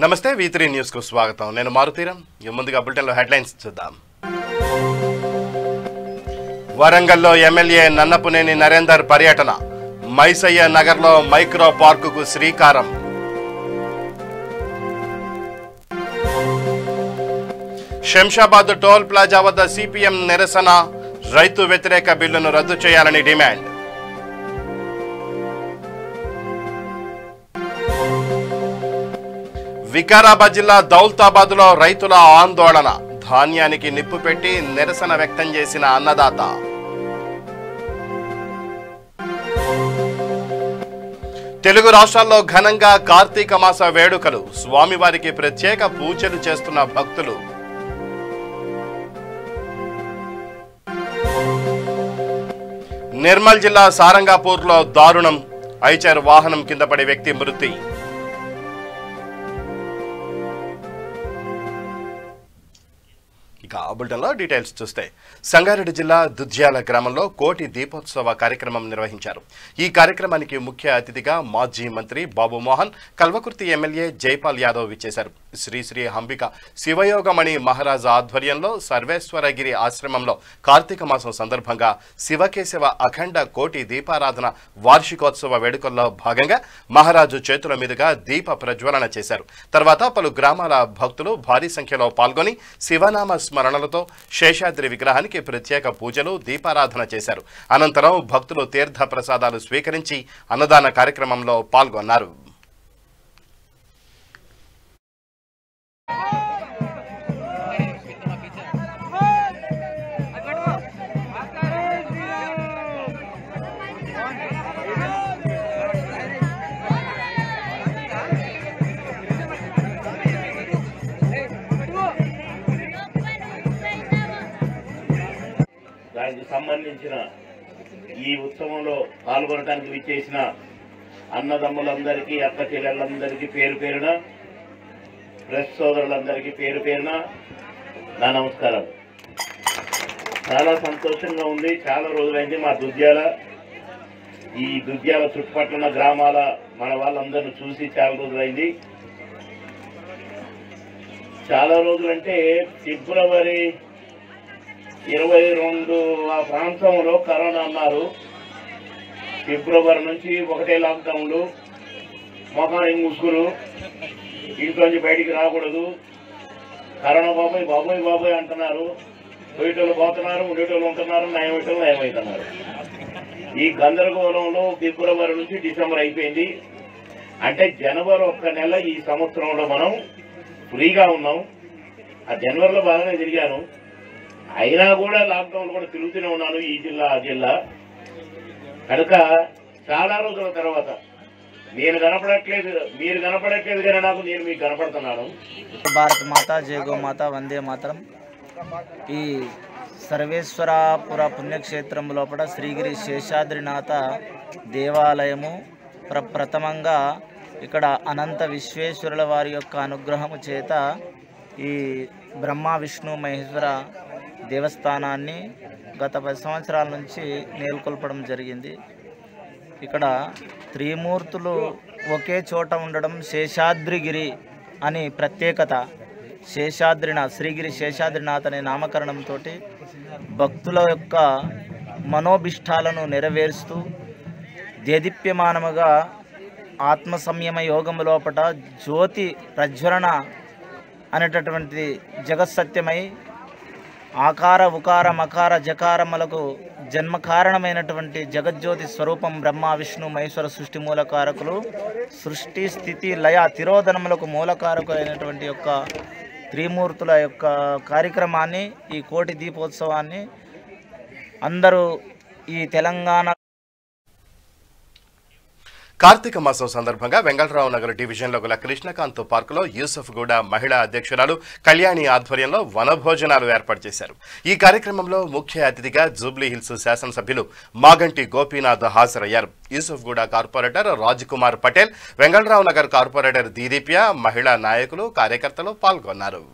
నమస్తే V3 news కు స్వాగతం. నేను మారుతీరం. ముందుగా బులెటిన్ లో హెడ్లైన్స్ చూద్దాం. వరంగల్లో ఎమ్మెల్యే నన్నపునేని నరేందర్ పర్యటన. మైసయ్య నగర్లో మైక్రో పార్కుకు శ్రీకారం. శంషాబాద్ టోల్ ప్లాజా వద్ద సిపిఎం నిరసన. రైతు వ్యతిరేక బిల్లును రద్దు చేయాలని డిమాండ్. వికారాబాద్ జిల్లా దౌల్తాబాద్లో రైతుల ఆందోళన. ధాన్యానికి నిప్పు పెట్టి నిరసన వ్యక్తం చేసిన అన్నదాత. తెలుగు రాష్ట్రాల్లో ఘనంగా కార్తీక మాస వేడుకలు. స్వామివారికి ప్రత్యేక పూజలు చేస్తున్న భక్తులు. నిర్మల్ జిల్లా సారంగాపూర్లో దారుణం. ఐచర్ వాహనం కింద పడి వ్యక్తి మృతి. బులెటిన్లో డీటెయిల్స్ చూస్తే సంగారెడ్డి జిల్లా దుద్యాల గ్రామంలో కోటి దీపోత్సవ కార్యక్రమం నిర్వహించారు. ఈ కార్యక్రమానికి ముఖ్య అతిథిగా మాజీ మంత్రి బాబు మోహన్, కల్వకుర్తి ఎమ్మెల్యే జైపాల్ యాదవ్ విచ్చేశారు. శ్రీ హంబిక శివయోగమణి మహారాజ్ ఆధ్వర్యంలో సర్వేశ్వరగిరి ఆశ్రమంలో కార్తీక మాసం సందర్భంగా శివకేశవ అఖండ కోటి దీపారాధన వార్షికోత్సవ వేడుకల్లో భాగంగా మహారాజు చేతుల మీదుగా దీప ప్రజ్వలన చేశారు. తర్వాత పలు గ్రామాల భక్తులు భారీ సంఖ్యలో పాల్గొని శివనామ స్మరణలతో శేషాద్రి విగ్రహానికి ప్రత్యేక పూజలు, దీపారాధన చేశారు. అనంతరం భక్తులు తీర్థ ప్రసాదాలు స్వీకరించి అన్నదాన కార్యక్రమంలో పాల్గొన్నారు. దానికి సంబంధించిన ఈ ఉత్సవంలో పాల్గొనడానికి విచ్చేసిన అన్నదమ్ములందరికీ, అక్క చెల్లెళ్ళందరికీ పేరు పేరున, ప్రెస్ సోదరులందరికీ పేరు పేరున నా నమస్కారం. చాలా సంతోషంగా ఉంది. చాలా రోజులైంది మా ఈ దుద్యాల చుట్టుపక్కల గ్రామాల మన వాళ్ళందరినీ చూసి చాలా రోజులైంది. చాలా రోజులంటే ఫిబ్రవరి 22 ఆ ప్రాంతంలో కరోనా అన్నారు. ఫిబ్రవరి నుంచి ఒకటే లాక్డౌన్లు, మొఖానికి ముసుగులు, ఇంట్లోంచి బయటికి రాకూడదు, కరోనా బాబోయ్ బాబోయ్ బాబోయ్ అంటున్నారు. పోయేటోళ్ళు పోతున్నారు, ఉండేటోళ్ళు ఉంటున్నారు, నయమేటోళ్ళు నయమవుతున్నారు. ఈ గందరగోళంలో ఫిబ్రవరి నుంచి డిసెంబర్ అయిపోయింది. అంటే జనవరి 1 నెల ఈ సంవత్సరంలో మనం ఫ్రీగా ఉన్నాం. ఆ జనవరిలో బాగానే తిరిగాను. అయినా కూడా లాక్డౌన్ కూడా తిరుగుతూనే ఉన్నాను, ఈ జిల్లా ఆ జిల్లా. కనుక చాలా రోజుల తర్వాత నేను కనపడట్లేదు, మీరు కనపడట్లేదు కానీ నేను మీకు కనపడుతున్నాను. భారత మాత, జయ గోమాత, వందే మాతరం. ఈ సర్వేశ్వరాపుర పుణ్యక్షేత్రం లోపల శ్రీగిరి శేషాద్రినాథ దేవాలయము ప్రప్రథమంగా ఇక్కడ అనంత విశ్వేశ్వరుల వారి యొక్క అనుగ్రహము చేత ఈ బ్రహ్మ విష్ణు మహేశ్వర దేవస్థానాన్ని గత 10 సంవత్సరాల నుంచి నెలకొల్పడం జరిగింది. ఇక్కడ త్రిమూర్తులు ఒకే చోట ఉండడం శేషాద్రిగిరి అని ప్రత్యేకత. శ్రీగిరి శేషాద్రినాథ్ అనే నామకరణంతో భక్తుల యొక్క మనోభిష్టాలను నెరవేరుస్తూ దేదీప్యమానముగా ఆత్మ సంయమ యోగము లోపట జ్యోతి ప్రజ్వలన అనేటటువంటి జగత్సత్యమై ఆకార ఉకార మకార జకారములకు జన్మకారణమైనటువంటి జగజ్యోతి స్వరూపం బ్రహ్మ విష్ణు మహేశ్వర సృష్టి మూలకారకులు. సృష్టి స్థితి లయ తిరోధనములకు మూలకారకులైనటువంటి యొక్క త్రిమూర్తుల యొక్క కార్యక్రమాన్ని, ఈ కోటి దీపోత్సవాన్ని అందరూ ఈ తెలంగాణ కార్తీక మాసం సందర్భంగా వెంగళరావు నగర్ డివిజన్లో గల కృష్ణకాంత్ పార్కులో యూసఫ్ గూడ మహిళా అధ్యక్షురాలు కళ్యాణి ఆధ్వర్యంలో వనభోజనాలు ఏర్పాటు చేశారు. ఈ కార్యక్రమంలో ముఖ్య అతిథిగా జూబ్లీ హిల్స్ శాసనసభ్యులు మాగంటి గోపీనాథ్ హాజరయ్యారు. యూసఫ్ గూడ కార్పొరేటర్ రాజ్ కుమార్ పటేల్, వెంగళరావు నగర్ కార్పొరేటర్ దీదీప్య, మహిళా నాయకులు, కార్యకర్తలు పాల్గొన్నారు.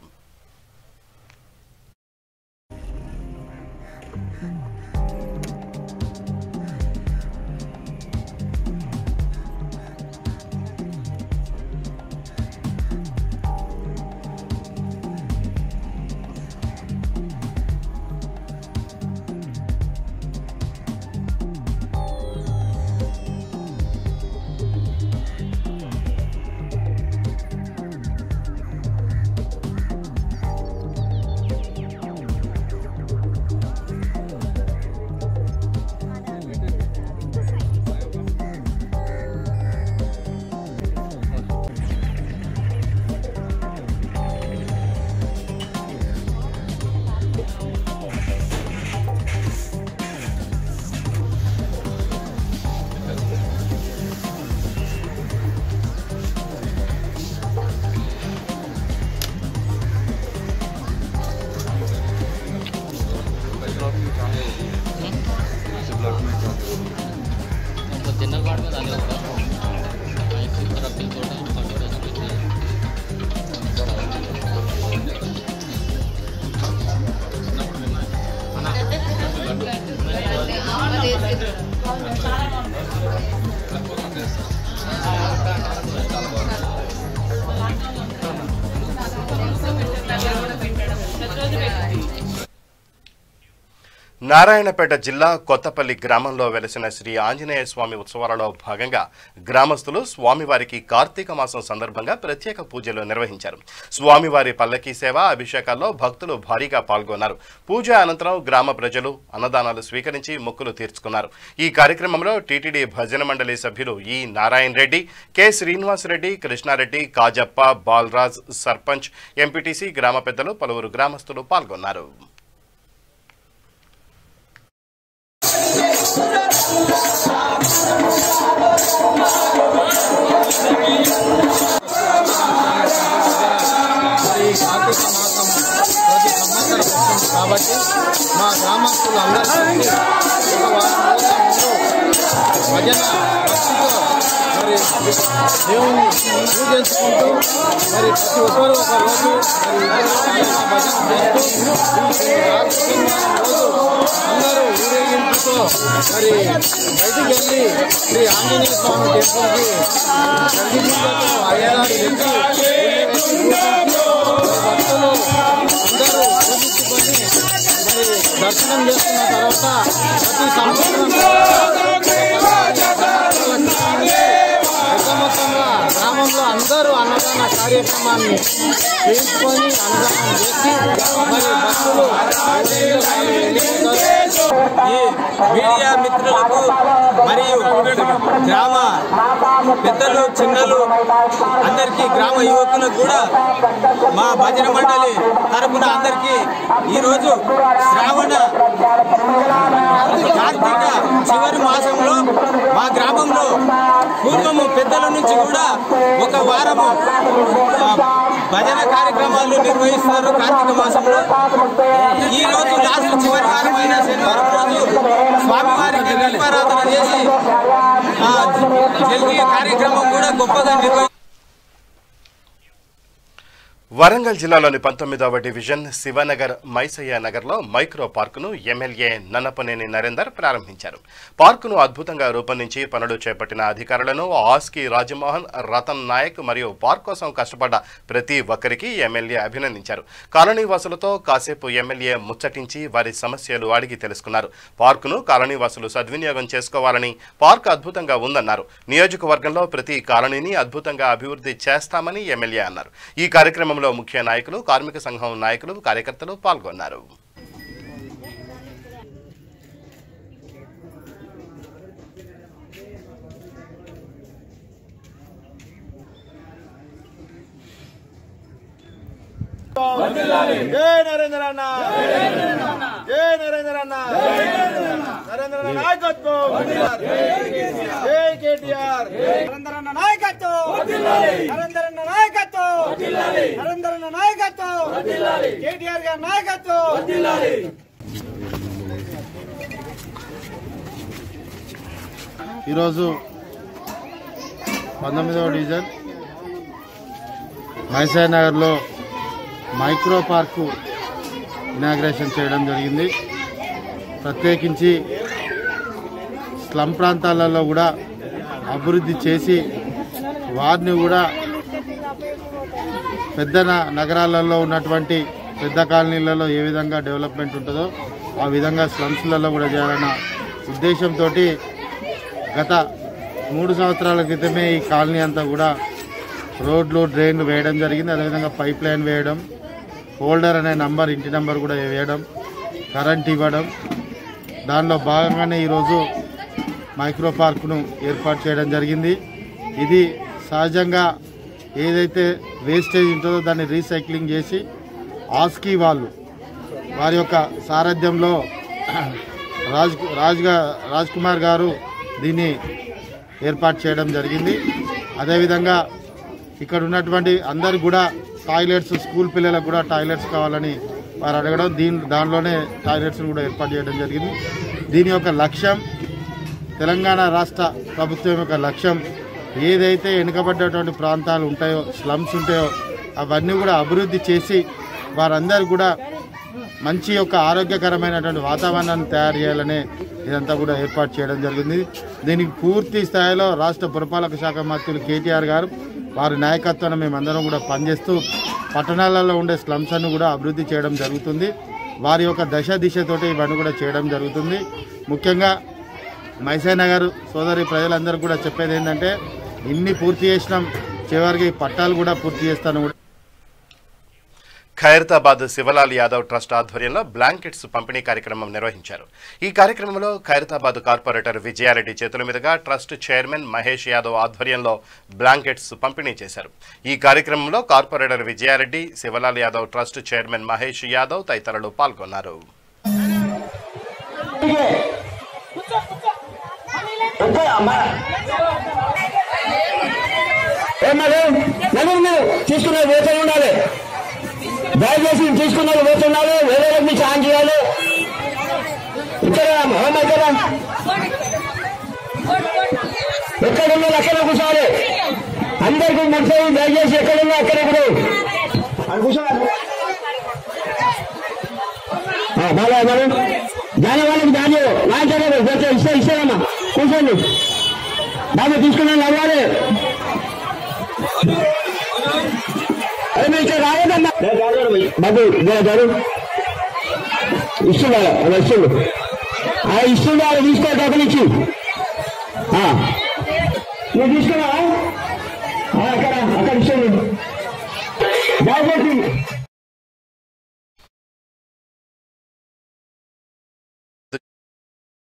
నారాయణపేట జిల్లా కొత్తపల్లి గ్రామంలో వెలసిన శ్రీ ఆంజనేయ స్వామి ఉత్సవాలలో భాగంగా గ్రామస్తులు స్వామివారికి కార్తీక మాసం సందర్భంగా ప్రత్యేక పూజలు నిర్వహించారు. స్వామివారి పల్లకీ సేవ, అభిషేకాల్లో భక్తులు భారీగా పాల్గొన్నారు. పూజ అనంతరం గ్రామ ప్రజలు అన్నదానాలు స్వీకరించి మొక్కులు తీర్చుకున్నారు. ఈ కార్యక్రమంలో టీటీడీ భజన మండలి సభ్యులు ఈ నారాయణ రెడ్డి, కె శ్రీనివాసరెడ్డి, కృష్ణారెడ్డి, కాజప్ప, బాలరాజ్, సర్పంచ్, ఎంపీటీసీ, గ్రామ పెద్దలు, పలువురు గ్రామస్తులు పాల్గొన్నారు. కాబట్టి మా గ్రామస్తులందరికీ భజన భక్తితో మరి దేవుని పూజించుకుంటూ మరి ప్రతి ఒక్కరు ఒక రోజు భజన చేస్తూ రోజు అందరూ ఊరేగింపుతో మరి బయటికి వెళ్ళి శ్రీ ఆంజనేయ స్వామి టెంపుల్కి అయ్యేలాంటి భక్తులు అందరూ పూజించుకొని మరి దర్శనం చేసుకున్న తర్వాత ప్రతి సంవత్సరం మొత్తంగా గ్రామంలో అందరూ అన్నదాన కార్యక్రమాన్ని చేయించుకొని అన్నదానం చేసి మరి భక్తులు ఈ మీడియా మిత్రులకు మరియు గ్రామ పెద్దలు, చిన్నలు అందరికీ, గ్రామ యువకులకు కూడా మా భజన మండలి తరపున అందరికీ ఈరోజు శ్రావణ కార్తీక చివరి మాసంలో మా గ్రామంలో పూర్వము పెద్దల నుంచి కూడా ఒక వారము భజన కార్యక్రమాలు నిర్వహిస్తారు. కార్తీక మాసంలో ఈ రోజు లాస్ట్ చివరి వారమైన శనివారం రోజు స్వామివారికి దీపారాధన చేసి జల్దీ కార్యక్రమం కూడా గొప్పగా నిర్వహిస్తారు. వరంగల్ జిల్లాలోని 19వ డివిజన్ శివనగర్ మైసయ్య నగర్లో మైక్రో పార్కును ఎమ్మెల్యే నన్నపనేని నరేందర్ ప్రారంభించారు. పార్కును అద్భుతంగా రూపొందించి పనులు చేపట్టిన అధికారులను ఆస్కి రాజమోహన్, రతన్ నాయక్ మరియు పార్క్ కోసం కష్టపడ్డ ప్రతి ఒక్కరికి ఎమ్మెల్యే అభినందించారు. కాలనీ వాసులతో కాసేపు ఎమ్మెల్యే ముచ్చటించి వారి సమస్యలు అడిగి తెలుసుకున్నారు. పార్కును కాలనీ వాసులు సద్వినియోగం చేసుకోవాలని, పార్క్ అద్భుతంగా ఉందన్నారు. నియోజకవర్గంలో ప్రతి కాలనీని అద్భుతంగా అభివృద్ధి చేస్తామని ఎమ్మెల్యే అన్నారు. ఈ కార్యక్రమంలో ముఖ్య నాయకులు, కార్మిక సంఘం నాయకులు, కార్యకర్తలు పాల్గొన్నారు. జై నరేంద్ర అన్న, జై నరేంద్ర అన్న, నరేంద్ర నాయకత్వం, జై కేటీఆర్, నరేంద్ర నాయకత్వం, నరేంద్ర నాయకత్వం, నరేంద్ర నాయకత్వం, కేటీఆర్ గారి నాయకత్వం. ఈరోజు 19వ డివిజన్ మైసయ్య నగర్లో మైక్రో పార్కు ఇనాగ్రేషన్ చేయడం జరిగింది. ప్రత్యేకించి స్లమ్ ప్రాంతాలలో కూడా అభివృద్ధి చేసి వారిని కూడా పెద్ద నగరాలలో ఉన్నటువంటి పెద్ద కాలనీలలో ఏ విధంగా డెవలప్మెంట్ ఉంటుందో ఆ విధంగా స్లమ్స్లలో కూడా చేయాలన్న ఉద్దేశంతో గత 3 సంవత్సరాల క్రితమే ఈ కాలనీ అంతా కూడా రోడ్లు, డ్రైన్లు వేయడం జరిగింది. అదేవిధంగా పైప్ లైన్ వేయడం, హోల్డర్ అనే నంబర్, ఇంటి నంబర్ కూడా వేయడం, కరెంట్ ఇవ్వడం. దానిలో భాగంగానే ఈరోజు మైక్రో పార్కును ఏర్పాటు చేయడం జరిగింది. ఇది సహజంగా ఏదైతే వేస్టేజ్ ఉంటుందో దాన్ని రీసైక్లింగ్ చేసి ఆస్కీ వాళ్ళు వారి యొక్క సారథ్యంలో రాజ్ కుమార్ గారు దీన్ని ఏర్పాటు చేయడం జరిగింది. అదేవిధంగా ఇక్కడ ఉన్నటువంటి అందరు కూడా టాయిలెట్స్, స్కూల్ పిల్లలకు కూడా టాయిలెట్స్ కావాలని వారు అడగడం, దానిలోనే టాయిలెట్స్ను కూడా ఏర్పాటు చేయడం జరిగింది. దీని యొక్క లక్ష్యం, తెలంగాణ రాష్ట్ర ప్రభుత్వం యొక్క లక్ష్యం ఏదైతే వెనుకబడ్డటువంటి ప్రాంతాలు ఉంటాయో, స్లమ్స్ ఉంటాయో అవన్నీ కూడా అభివృద్ధి చేసి వారందరూ కూడా మంచి యొక్క ఆరోగ్యకరమైనటువంటి వాతావరణాన్ని తయారు చేయాలనే ఇదంతా కూడా ఏర్పాటు చేయడం జరిగింది. దీనికి పూర్తి స్థాయిలో రాష్ట్ర పురపాలక శాఖ మంత్రులు కేటీఆర్ గారు వారి నాయకత్వాన్ని మేమందరం కూడా పనిచేస్తూ పట్టణాలలో ఉండే స్లమ్స్ అన్ని కూడా అభివృద్ధి చేయడం జరుగుతుంది. వారి యొక్క దశ దిశతోటి ఇవన్నీ కూడా చేయడం జరుగుతుంది. ముఖ్యంగా మైసయ్య నగర్ సోదరి ప్రజలందరూ కూడా చెప్పేది ఏంటంటే ఇన్ని పూర్తి చేసినాం, చివరికి పట్టాలు కూడా పూర్తి చేస్తాను. ఖైరతాబాద్ శివలాల్ యాదవ్ ట్రస్ట్ ఆధ్వర్యంలో బ్లాంకెట్స్ పంపిణీ కార్యక్రమం నిర్వహించారు. ఈ కార్యక్రమంలో ఖైరతాబాద్ కార్పొరేటర్ విజయారెడ్డి చేతుల మీదుగా ట్రస్ట్ చైర్మన్ మహేష్ యాదవ్ ఆధ్వర్యంలో బ్లాంకెట్స్ పంపిణీ చేశారు. ఈ కార్యక్రమంలో corporator Vijaya Reddy, Shivlal Yadav trust chairman Mahesh Yadav తదితరులు పాల్గొన్నారు. దయచేసి తీసుకున్నారు పోతున్నారు, వేరే నుంచి ఆన్ చేయాలి. ఎక్కడున్నా అక్కడ కూర్చోవాలి. అందరికీ ముట్టాయి. దయచేసి ఎక్కడున్నా అక్కడ కూర్చోవాలి. దాని వాళ్ళకి దాని లాంఛ ఇస్తారమ్మా, కూర్చోండి. దాన్ని తీసుకున్నాను అవ్వాలి. ఇక్కడ రావద్దమ్మా బాబు గారు ఇస్తున్నారు. అలా ఇస్తుండు, ఆ ఇస్తుండు వాళ్ళు తీసుకోవాలి. అక్కడి నుంచి నువ్వు తీసుకున్నావా? అక్కడ ఇస్తుండు. దయచేసి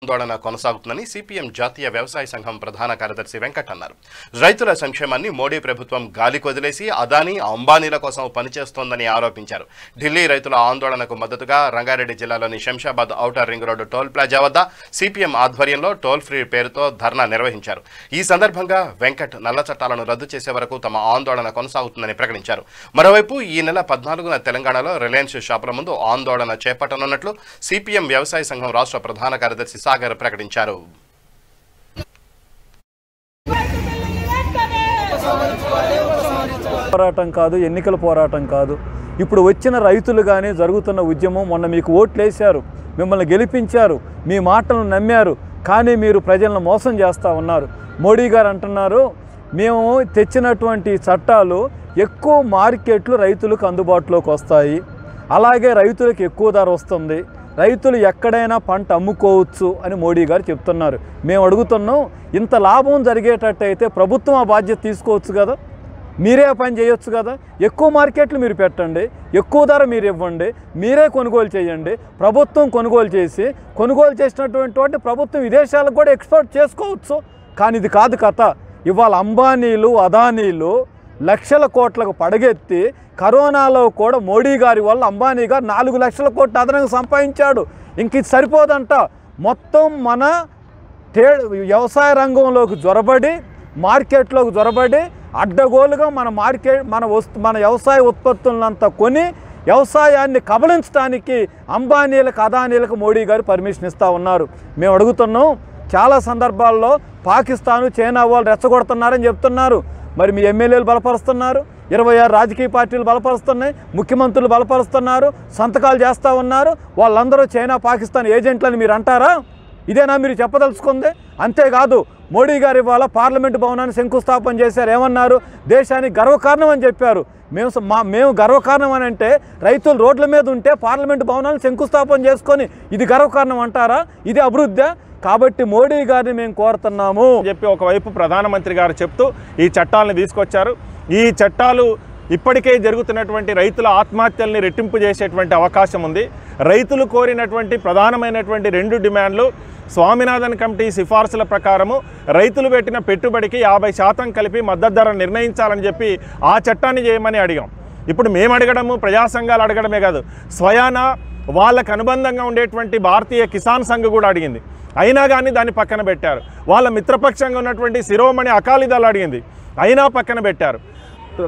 ఆందోళన కొనసాగుతుందని సిపిఎం జాతీయ వ్యవసాయ సంఘం ప్రధాన కార్యదర్శి వెంకట్ అన్నారు. రైతుల సంక్షేమాన్ని మోడీ ప్రభుత్వం గాలికి వదిలేసి అదానీ, అంబానీల కోసం పనిచేస్తోందని ఆరోపించారు. ఢిల్లీ రైతుల ఆందోళనకు మద్దతుగా రంగారెడ్డి జిల్లాలోని Shamshabad outer ring road toll plaza వద్ద సిపిఎం ఆధ్వర్యంలో టోల్ ఫ్రీ పేరుతో ధర్నా నిర్వహించారు. ఈ సందర్భంగా వెంకట్ నల్ల చట్టాలను రద్దు చేసే వరకు తమ ఆందోళన కొనసాగుతుందని ప్రకటించారు. మరోవైపు ఈ నెల 14న తెలంగాణలో రిలయన్స్ షాపుల ముందు ఆందోళన చేపట్టనున్నట్లు సిపిఎం వ్యవసాయ సంఘం రాష్ట్ర ప్రధాన కార్యదర్శి సాగర్ ప్రకటించారు. పోరాటం కాదు, ఎన్నికల పోరాటం కాదు. ఇప్పుడు వచ్చిన రైతులు కానీ జరుగుతున్న ఉద్యమం, మొన్న మీకు ఓట్లేశారు, మిమ్మల్ని గెలిపించారు, మీ మాటలను నమ్మారు, కానీ మీరు ప్రజలను మోసం చేస్తూ ఉన్నారు. మోడీ గారు అంటున్నారు, మేము తెచ్చినటువంటి చట్టాలు ఎక్కువ మార్కెట్లు రైతులకు అందుబాటులోకి వస్తాయి, అలాగే రైతులకు ఎక్కువ ధర వస్తుంది, రైతులు ఎక్కడైనా పంట అమ్ముకోవచ్చు అని మోడీ గారు చెప్తున్నారు. మేము అడుగుతున్నాం, ఇంత లాభం జరిగేటట్టయితే ప్రభుత్వం ఆ బాధ్యత తీసుకోవచ్చు కదా, మీరే పని చేయొచ్చు కదా. ఎక్కువ మార్కెట్లు మీరు పెట్టండి, ఎక్కువ ధర మీరు ఇవ్వండి, మీరే కొనుగోలు చేయండి. ప్రభుత్వం కొనుగోలు చేసినటువంటి వాటిని ప్రభుత్వం విదేశాలకు కూడా ఎక్స్పోర్ట్ చేసుకోవచ్చు. కానీ ఇది కాదు కథ. ఇవాళ అంబానీలు, అదానీలు లక్షల కోట్లకు పడగెత్తి కరోనాలో కూడా మోడీ గారి వల్ల అంబానీ గారు 4 లక్షల కోట్లు అదనంగా సంపాదించాడు. ఇంక ఇది సరిపోదంట. మొత్తం మన వ్యవసాయ రంగంలోకి జొరబడి, మార్కెట్లోకి జొరబడి అడ్డగోలుగా మన వ్యవసాయ ఉత్పత్తులంతా కొని వ్యవసాయాన్ని కబళించడానికి అంబానీలకు, అదానీలకు మోడీ గారు పర్మిషన్ ఇస్తూ ఉన్నారు. మేము అడుగుతున్నాం, చాలా సందర్భాల్లో పాకిస్తాను, చైనా వాళ్ళు రెచ్చగొడుతున్నారని చెప్తున్నారు. మరి మీ ఎమ్మెల్యేలు బలపరుస్తున్నారు, 26 రాజకీయ పార్టీలు బలపరుస్తున్నాయి, ముఖ్యమంత్రులు బలపరుస్తున్నారు, సంతకాలు చేస్తూ ఉన్నారు. వాళ్ళందరూ చైనా, పాకిస్తాన్ ఏజెంట్లని మీరు అంటారా? ఇదేనా మీరు చెప్పదలుచుకుంది? అంతేకాదు, మోడీ గారు ఇవాళ పార్లమెంటు భవనాన్ని శంకుస్థాపన చేశారు. ఏమన్నారు? దేశానికి గర్వకారణం అని చెప్పారు. మేము గర్వకారణం అని అంటే రైతులు రోడ్ల మీద ఉంటే పార్లమెంటు భవనాన్ని శంకుస్థాపన చేసుకొని ఇది గర్వకారణం అంటారా? ఇది అభివృద్ధి? కాబట్టి మోడీ గారిని మేము కోరుతున్నాము చెప్పి ఒకవైపు ప్రధానమంత్రి గారు చెప్తూ ఈ చట్టాలను తీసుకొచ్చారు. ఈ చట్టాలు ఇప్పటికే జరుగుతున్నటువంటి రైతుల ఆత్మహత్యల్ని రెట్టింపు చేసేటువంటి అవకాశం ఉంది. రైతులు కోరినటువంటి ప్రధానమైనటువంటి 2 డిమాండ్లు, స్వామినాథన్ కమిటీ సిఫార్సుల ప్రకారము రైతులు పెట్టిన పెట్టుబడికి 50% కలిపి మద్దతు ధర నిర్ణయించాలని చెప్పి ఆ చట్టాన్ని చేయమని అడిగాం. ఇప్పుడు మేము అడగడము, ప్రజా సంఘాలు అడగడమే కాదు, స్వయాన వాళ్ళకు అనుబంధంగా ఉండేటువంటి భారతీయ కిసాన్ సంఘ్ కూడా అడిగింది. అయినా కానీ దాన్ని పక్కన పెట్టారు. వాళ్ళ మిత్రపక్షంగా ఉన్నటువంటి శిరోమణి అకాలీ దళ్ అడిగింది, అయినా పక్కన పెట్టారు.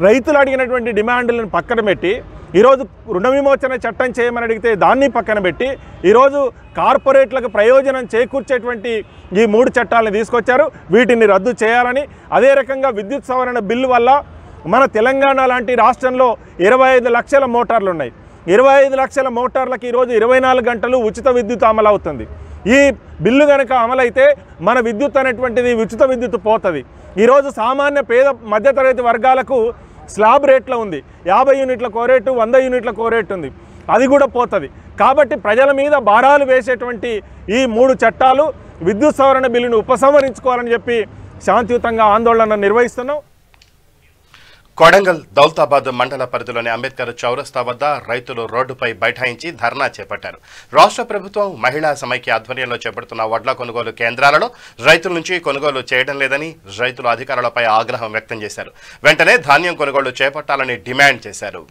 రైతులు అడిగినటువంటి డిమాండ్లను పక్కన పెట్టి ఈరోజు రుణ విమోచన చట్టం చేయమని అడిగితే దాన్ని పక్కన పెట్టి ఈరోజు కార్పొరేట్లకు ప్రయోజనం చేకూర్చేటువంటి ఈ 3 చట్టాలను తీసుకొచ్చారు. వీటిని రద్దు చేయాలని, అదే రకంగా విద్యుత్ సవరణ బిల్లు వల్ల మన తెలంగాణ లాంటి రాష్ట్రంలో 25 లక్షల మోటార్లు ఉన్నాయి. 25 లక్షల మోటార్లకు ఈరోజు 24 గంటలు ఉచిత విద్యుత్ అమలు అవుతుంది. ఈ బిల్లు కనుక అమలైతే మన విద్యుత్ అనేటువంటిది ఉచిత విద్యుత్ పోతుంది. ఈరోజు సామాన్య పేద మధ్యతరగతి వర్గాలకు స్లాబ్ రేట్లో ఉంది. 50 యూనిట్ల కో రేటు, 100 యూనిట్ల కో రేటు ఉంది. అది కూడా పోతుంది. కాబట్టి ప్రజల మీద భారాలు వేసేటువంటి ఈ 3 చట్టాలు విద్యుత్ సవరణ బిల్లును ఉపసంహరించుకోవాలని చెప్పి శాంతియుతంగా ఆందోళన నిర్వహిస్తున్నాం. కొడంగల్ దౌలతాబాద్ మండల పరిధిలోని అంబేద్కర్ చౌరస్తా వద్ద రైతులు రోడ్డుపై బైఠాయించి ధర్నా చేపట్టారు. రాష్ట్ర ప్రభుత్వం మహిళా సమైక్య ఆధ్వర్యంలో చేపడుతున్న వడ్ల కొనుగోలు కేంద్రాలలో రైతుల నుంచి కొనుగోలు చేయడం లేదని రైతులు అధికారులపై ఆగ్రహం వ్యక్తం చేశారు. వెంటనే ధాన్యం కొనుగోలు చేపట్టాలని డిమాండ్ చేశారు.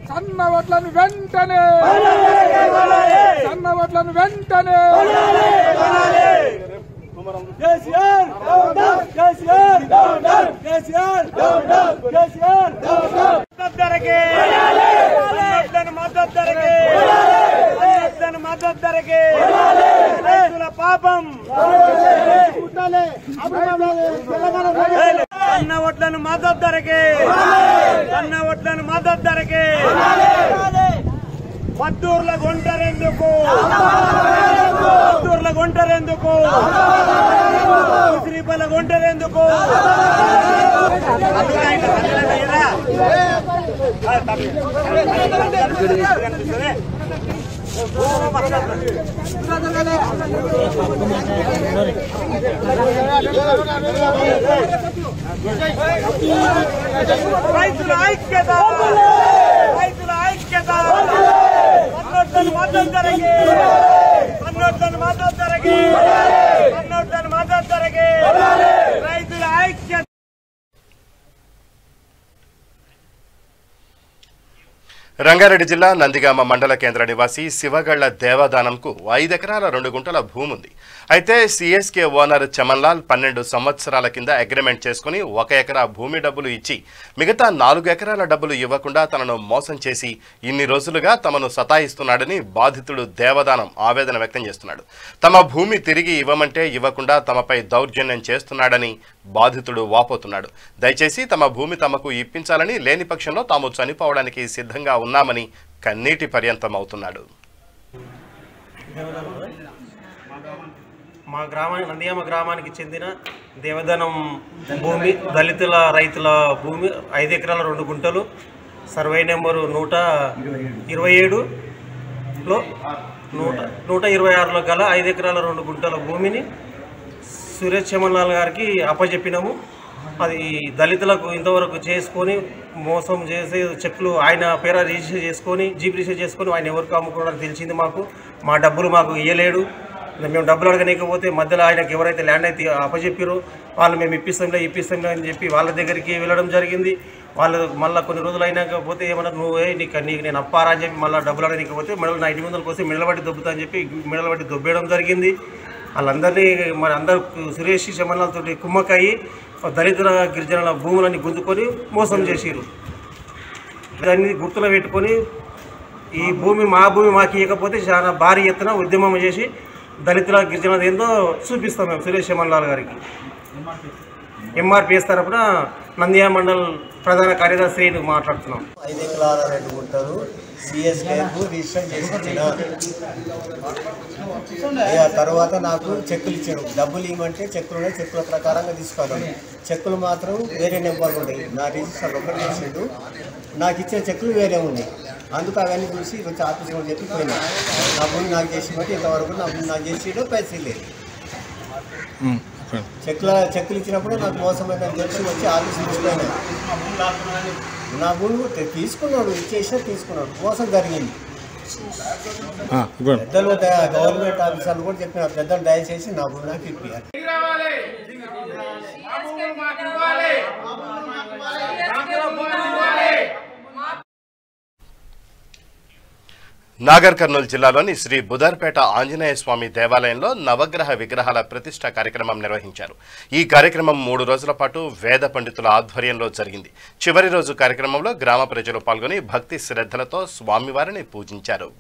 సన్నవడ్లను వెంటనే పాపం సన్నవడ్లను మద్దతు ధరకే మద్దూర్ల గుంటరెందుకు శ్రీపల్ల గుంటరెందుకు రైతుల ఐక్యత మద్దతు ధరకే రైతుల ఐక్యత. రంగారెడ్డి జిల్లా నందిగామ మండల కేంద్ర నివాసి శివగళ్ల దేవదానంకు 5 ఎకరాల 2 గుంటల భూమి ఉంది. అయితే సిఎస్కే ఓనర్ చమన్లాల్ 12 సంవత్సరాల కింద అగ్రిమెంట్ చేసుకుని 1 ఎకరా భూమి డబ్బులు ఇచ్చి మిగతా 4 ఎకరాల డబ్బులు ఇవ్వకుండా తనను మోసం చేసి ఇన్ని రోజులుగా తమను సతాయిస్తున్నాడని బాధితుడు దేవదానం ఆవేదన వ్యక్తం చేస్తున్నాడు. తమ భూమి తిరిగి ఇవ్వమంటే ఇవ్వకుండా తమపై దౌర్జన్యం చేస్తున్నాడని బాధితుడు వాపోతున్నాడు. దయచేసి తమ భూమి తమకు ఇప్పించాలని, లేని పక్షంలో తాము చనిపోవడానికి సిద్ధంగా ఉన్నామని కన్నీటి పర్యంతం అవుతున్నాడు. మా నందిగామ గ్రామానికి చెందిన దేవదానం భూమి దళితుల రైతుల భూమి 5 ఎకరాల 2 గుంటలు సర్వే నెంబరు 127లో 126లో గల 5 ఎకరాల 2 గుంటల భూమిని సురేష్ చమన్లాల్ గారికి అప్పచెప్పినాము. అది దళితులకు ఇంతవరకు చేసుకొని మోసం చేసే చెక్కులు ఆయన పేర రిజిస్టర్ చేసుకొని జీప్ రిజిస్టర్ చేసుకొని ఆయన ఎవరికి అమ్ముకోవడానికి తెలిసింది. మా డబ్బులు మాకు ఇవ్వలేడు. మేము డబ్బులు అడగలేకపోతే మధ్యలో ఆయనకు ఎవరైతే ల్యాండ్ అయితే అప్పచెప్పారో వాళ్ళు మేము ఇప్పిస్తాంలే అని చెప్పి వాళ్ళ దగ్గరికి వెళ్ళడం జరిగింది. వాళ్ళు మళ్ళీ కొన్ని రోజులు అయినాక పోతే ఏమన్నారు, నీకు నేను అప్పారా అని చెప్పి మళ్ళీ డబ్బులు అడగలేకపోతే మెడలు నా 800 కోసం మెడలబట్టి దొబ్బుతా అని చెప్పి మెడలబట్టి దొబ్బేయడం జరిగింది. వాళ్ళందరినీ మరి అందరు సురేష్ చమన్లాల్తో కుమ్మక్కయ్యి దళితుల గిరిజనుల భూములన్నీ గుంజుకొని మోసం చేసిరు. దాన్ని గుర్తులో పెట్టుకొని ఈ భూమి మా భూమి మాకు ఇవ్వకపోతే చాలా భారీ ఎత్తున ఉద్యమం చేసి దళితుల గిరిజనుల ఏందో చూపిస్తాం మేము సురేష్ చమన్లాల్ గారికి. ఎంఆర్పిఎస్ తరఫున నందిగామ మండల్ ప్రధాన కార్యదర్శి మాట్లాడుతున్నాం. 5 ఎకరాల 2 గుంటలు సిఎస్కేకు రిజిస్టర్ చేసి ఇచ్చిన తర్వాత నాకు చెక్కులు ఇచ్చారు. డబ్బులు ఇవ్వమంటే చెక్కులు చెక్కుల ప్రకారంగా తీసుకోవాలి. చెక్కులు మాత్రం వేరే నెంబర్లు ఉన్నాయి. నా రిజిస్టర్ ఒకటి చేసిండు, నాకు ఇచ్చిన చెక్కులు వేరే ఉన్నాయి. అందుకు అవన్నీ చూసి వచ్చి ఆఫీస్లో చెప్పి పోయినా నా భూమి నాకు చేసి బట్టి ఇంతవరకు నా భూమి నాకు చేసిడో పైసలు లేదు. చెక్కులు ఇచ్చినప్పుడు నాకు మోసమైందని తెలిసి వచ్చి ఆఫీస్ తీసుకుపోయినా. నా భూమి తీసుకున్నాడు, ఇచ్చేసినా తీసుకున్నాడు, మోసం జరిగింది. పెద్దలు గవర్నమెంట్ ఆఫీసర్లు కూడా చెప్పిన పెద్దలు దయచేసి నా భూమి నాకు ఇప్పియాలి. నాగర్ కర్నూలు జిల్లాలోని శ్రీ బుదర్పేట ఆంజనేయ స్వామి దేవాలయంలో నవగ్రహ విగ్రహాల ప్రతిష్ఠ కార్యక్రమం నిర్వహించారు. ఈ కార్యక్రమం 3 రోజుల పాటు వేద పండితుల ఆధ్వర్యంలో జరిగింది. చివరి రోజు కార్యక్రమంలో గ్రామ ప్రజలు పాల్గొని భక్తి శ్రద్ధలతో స్వామివారిని పూజించారు.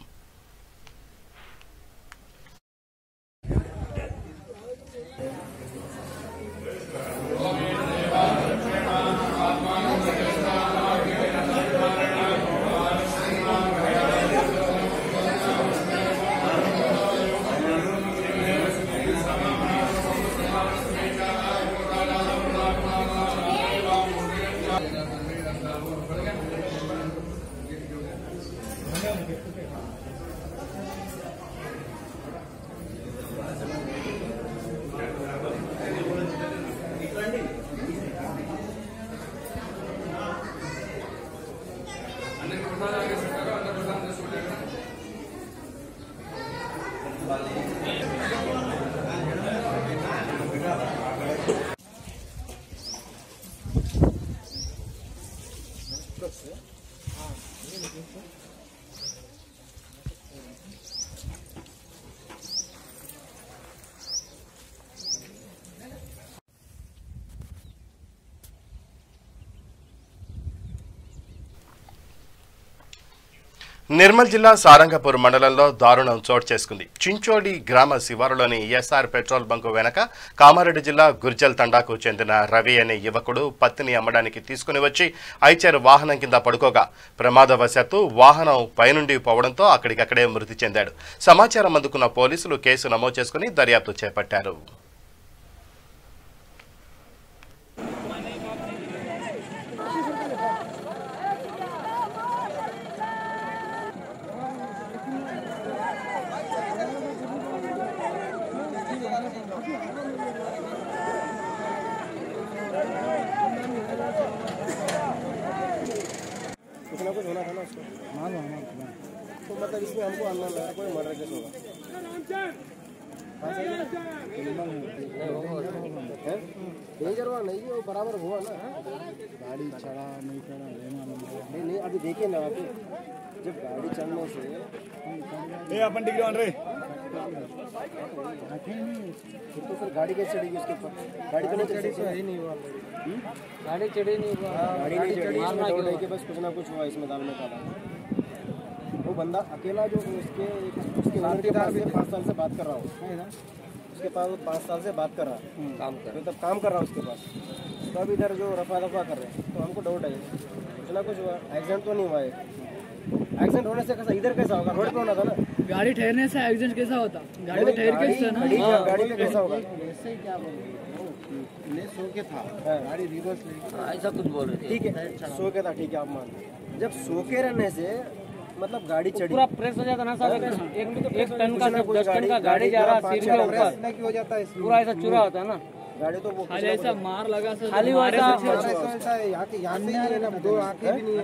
నిర్మల్ జిల్లా సారంగపూర్ మండలంలో దారుణం చోటు చేసుకుంది. చించోడి గ్రామ శివారులోని ఎస్ఆర్ పెట్రోల్ బంకు వెనక కామారెడ్డి జిల్లా గుర్జల్ తండాకు చెందిన రవి అనే యువకుడు పత్తిని అమ్మడానికి తీసుకుని వచ్చి ఐచర్ వాహనం కింద పడుకోగా ప్రమాదవశాత్తు వాహనం పైనుండి పోవడంతో అక్కడికక్కడే మృతి చెందాడు. సమాచారం అందుకున్న పోలీసులు కేసు నమోదు చేసుకుని దర్యాప్తు చేపట్టారు. कुछ होना था ना उसको तो मतलब इसमें हमको अंदर लगा कोई मर्डर केस होगा डेंजर हुआ नहीं वो बराबर हुआ ना गाड़ी चढ़ा नहीं चढ़ा नहीं अभी देखिए ना अभी जब गाड़ी चलने से अपन डिग्री ऑन रे तो फिर गाड़ी कैसे चढ़ेगी उसके ऊपर गाड़ी तो नहीं चढ़ी नहीं हुआ गाड़ी चढ़ी नहीं हुआ गाड़ी नहीं चढ़ी इसमें के बस कुछ ना कुछ हुआ इसमें दाल में काला वो बंदा अकेला जो उसके ओनर के पास 5 साल से बात कर रहा हूँ उसके पास 5 साल से बात कर रहा काम कर रहा उसके पास तो अब इधर जो रफा दफा कर रहे हैं तो हमको डाउट है कुछ ना कुछ हुआ एक्सीडेंट तो नहीं हुआ है एक्सीडेंट होने से कैसा इधर कैसा होगा रोड पे होना था ना गाड़ी ठहरने से एक्सीडेंट कैसा होता गाड़ी में ठहर के ना गाड़ी पे कैसा होगा ऐसे ही क्या बोल सो के था गाड़ी रिवर्स ऐसा कुछ बोल रहे ठीक है सो के था ठीक है आप मान जब सो के रहने से मतलब गाड़ी चढ़ी पूरा प्रेस हो जाता ना साहब एक टन का 10 टन का गाड़ी जा रहा सीट के ऊपर हो जाता है पूरा ऐसा चूरा होता है ना गाड़ी तो वो खाली ऐसा मार लगा से खाली ऐसा यहाँ से दो आंखें भी नहीं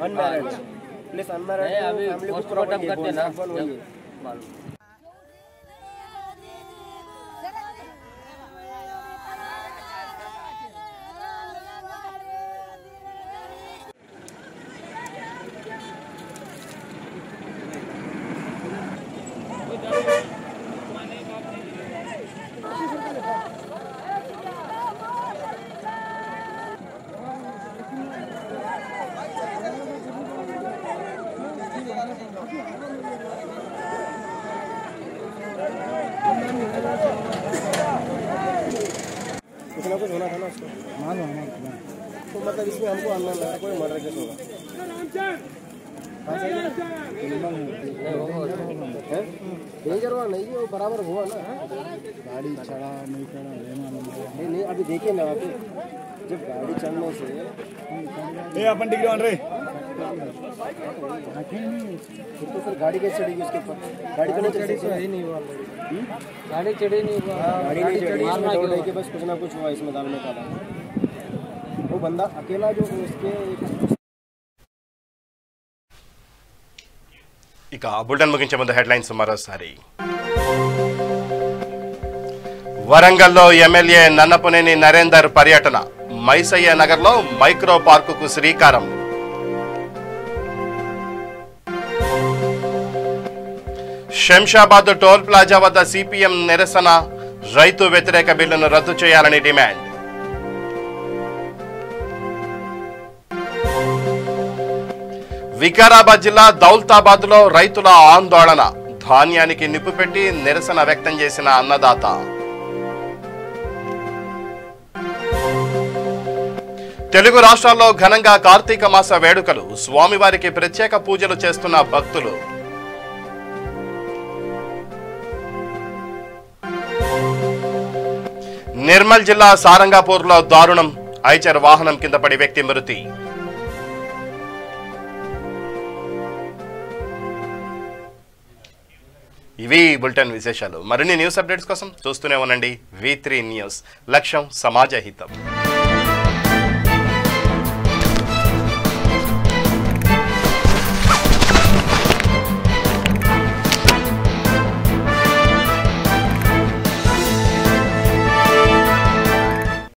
अनमैरिड प्लीज अनमैरिड फैमिली को प्रॉब्लम करते ना कुछ ना कुछ होना था ना उसको तो मतलब इसमें हमको अंदर लगा कोई मर्डर केस होगा डेंजर हुआ नहीं वो बराबर हुआ ना गाड़ी चढ़ा नहीं चढ़ा नहीं अभी देखिए ना अभी जब गाड़ी चलने से अपन डिग्री ऑन रे तो फिर गाड़ी कैसे चढ़ेगी उसके ऊपर गाड़ी तो नहीं चढ़ी नहीं हुआ गाड़ी चढ़ी नहीं हुआ गाड़ी नहीं चढ़ी इसमें के बस कुछ ना कुछ हुआ इसमें दाल में काला वो बंदा अकेला जो उसके ఇక బులెటిన్ ముగించే ముందు హెడ్లైన్స్ మరోసారి. వరంగల్లో ఎమ్మెల్యే నన్నపునేని నరేందర్ పర్యటన, మైసయ్య నగర్లో మైక్రో పార్కుకు శ్రీకారం. శంషాబాద్ టోల్ ప్లాజా వద్ద సిపిఎం నిరసన, రైతు వ్యతిరేక బిల్లును రద్దు చేయాలని డిమాండ్. వికారాబాద్ జిల్లా దౌల్తాబాద్ లో రైతుల ఆందోళన, ధాన్యానికి నిప్పు పెట్టి నిరసన వ్యక్తం చేసిన అన్నదాత. తెలుగు రాష్ట్రాల్లో ఘనంగా కార్తీక మాస వేడుకలు, స్వామివారికి ప్రత్యేక పూజలు చేస్తున్న భక్తులు. నిర్మల్ జిల్లా సారంగాపూర్లో దారుణం, ఐచర్ వాహనం కింద పడి వ్యక్తి మృతి. ఇవి బులెటిన్ విశేషాలు. మరిన్ని న్యూస్ అప్డేట్స్ కోసం చూస్తూనే ఉండండి V3 న్యూస్. లక్ష్యం సమాజ హితం.